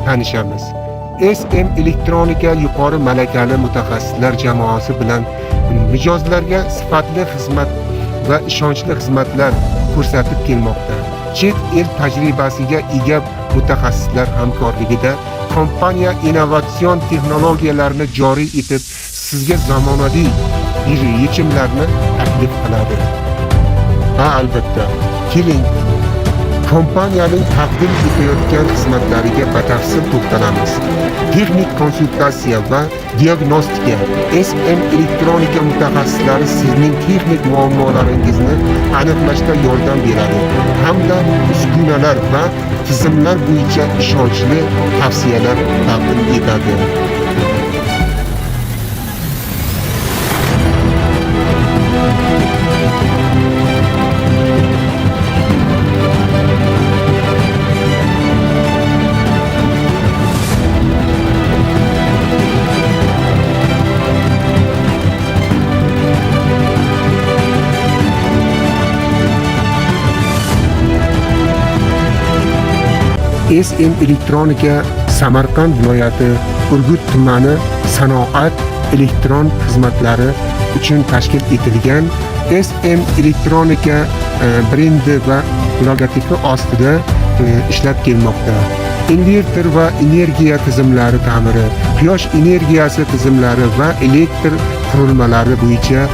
tanishamiz. SM Elektronika yuqori malakali mutaxassislar jamoasi bilan mijozlarga sifatli xizmat va ishonchli xizmatlar ko'rsatib kelmoqda. Chet el tajribasiga ega mutaxassislar hamkorligida kompaniya innovatsion texnologiyalarni joriy etib, sizga zamonaviy yechimlarni taklif qiladi. Albatta, keling kompaniyaning taqdim etayotgan xizmatlariga batafsil to'xtalamiz. Texnik konsultatsiya va diagnostika. SM Elektronika mutaxassislari sizning texnik muammolaringizni aniqlashda yordam beradi hamda uskunalar va tizimlar bo'yicha ishonchli tavsiyalar taqdim etadi. SM Elektronika Samarqand viloyati Urgut tumani sanoat elektron xizmatlari uchun tashkil etilgan SM Elektronika brendi va logotipi ostida ishlab kelmoqda. Inverter va energiya tizimlari ta'miri, quyosh energiyasi tizimlari va elektr qurilmalari bo'yicha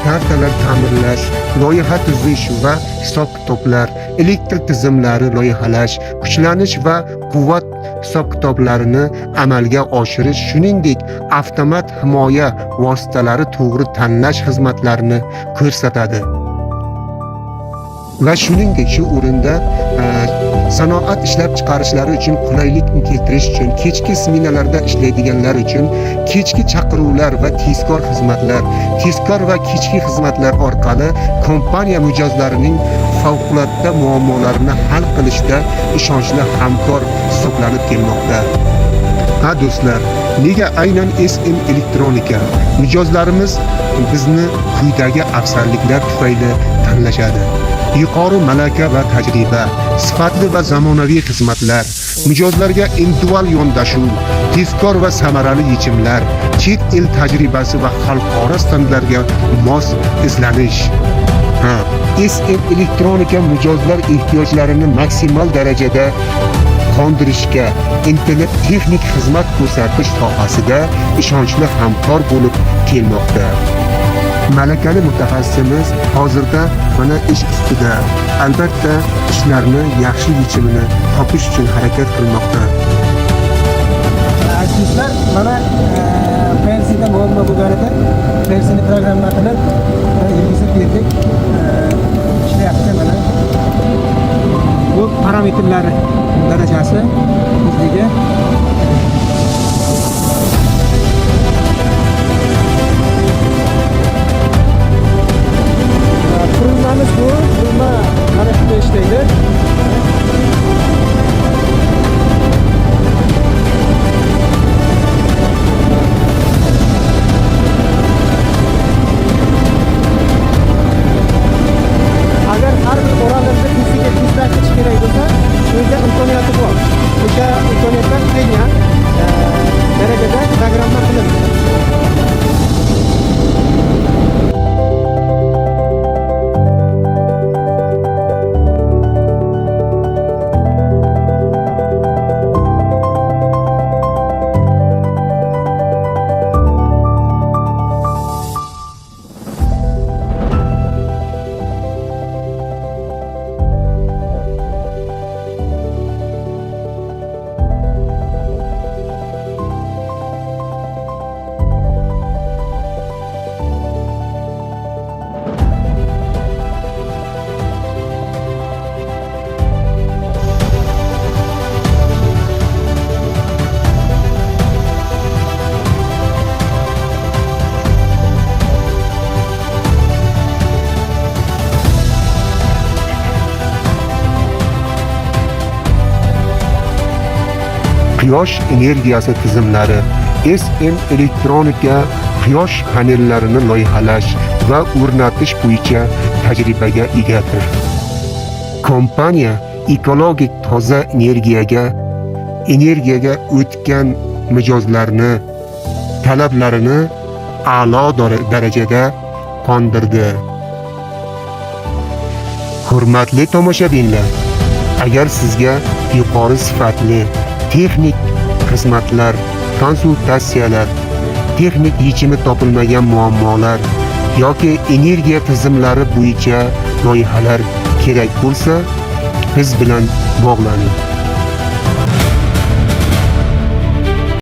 kartalar ta'mirlash, loyiha tuzish va hisob-kitoblar, elektr tizimlari loyihalash, kuchlanish va quvvat hisob-kitoblarini amalga oshirish, shuningdek avtomat himoya vositalari to'g'ri tanlash xizmatlarini ko'rsatadi. Va shuningdek shu o'rinda sanoat ishlab chiqarishlari uchun qulaylik keltirish uchun kechki smenalarda ishlaydiganlar uchun kechki chaqiruvlar va tezkor va kechki xizmatlar orqali kompaniya mijozlarining favqulodda muammolarini hal qilishda ishonchli hamkor hisoblanib kelmoqda. Do'stlar, nega aynan SM Elektronika? Mijozlarimiz bizni quyidagi afzalliklar tufayli tanlashadi. Yuqori malaka va tajriba, sifatli va zamonaviy xizmatlar, mijozlarga individual yondashuv, tezkor va samarali yechimlar, chet el tajribasi va xalqaro standartlarga mos izlanish. SM Elektronika mijozlar ehtiyojlarini maksimal darajada qondirishga intilib texnik xizmat ko'rsatish sohasida ishonchli hamkor bo'lib kelmoqda. Malakali mutaxassisimiz hozirda mana ish ustida, albatta ishlarni yaxshi yechimini topish uchun harakat qilmoqda. Azizlar, mana Persida muammo bo'lganida Persini programma qilib yurgizib berdik. Ishlayapti mana. Bu parametrlar darajasi bizga qurilmamiz bu, qurilma mana shunday ishlaydi. Agar har bir o'ralimni tezligiga tezlatish kerak bo'lsa, o'sha imkoniyati bor. O'sha imkoniyatlar kelgan darajada programma qilindi. Quyosh energiyasi tizimlari. SM Elektronika quyosh panellarini loyihalash va o'rnatish bo'yicha tajribaga egadir. Kompaniya ekologik toza energiyaga energiyaga o'tgan mijozlarni talablarini a'lo darajada qondirdi. Hurmatli tomoshabinlar, agar sizga yuqori sifatli texnik xizmatlar, konsultatsiyalar, texnik yechimi topilmagan muammolar yoki energiya tizimlari bo'yicha loyihalar kerak bo'lsa, biz bilan bog'laning.